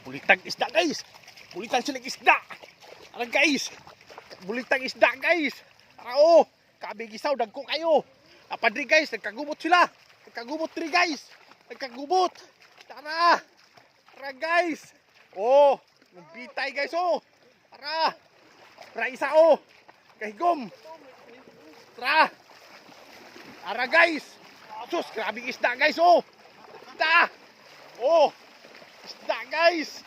Bulitag isda guys. Bulitan sila isda. Ara guys. Bulitag isda guys. Ara oh. Kabigisaw dagko kayo. Apadri guys, nagkagubot sila. Nagkagubot diri guys. Nagkagubot. Tara. Ara guys. Oh, nagbitay guys oh. Tara. Tara isa oh. Kahigom. Tara. Ara guys. Sus, grabe isda guys oh. Isda. Oh. Isda guys.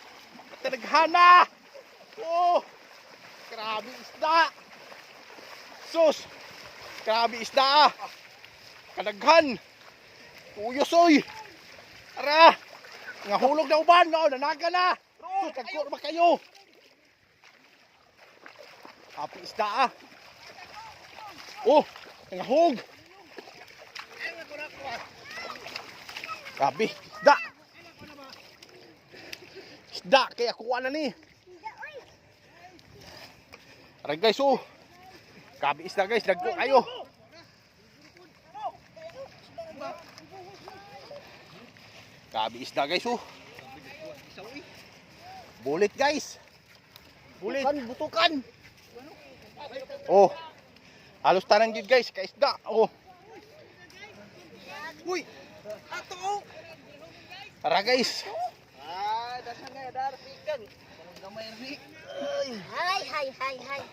Tanaghana. Oh. Grabe isda. Sus. Grabe isda. Kadaghan. Tuyos oy. Ara. Ngahulog na uban no, nanaga na. Sus, kagko ba kayo? Api isda ah. Oh, ngahog. Grabe, isda. Isda, kaya kuha na ni. Aray guys, oh. Grabe isda guys, dagko kayo. Grabe isda guys, oh. Bulit guys. Bulit. Butukan. Oh. Halos tanan gid guys, ka isda. Oh. Uy. Ato oh. Tara guys. Ah, dasan nga dar pikan. Kanang gamay ri. Hai hai hai hai.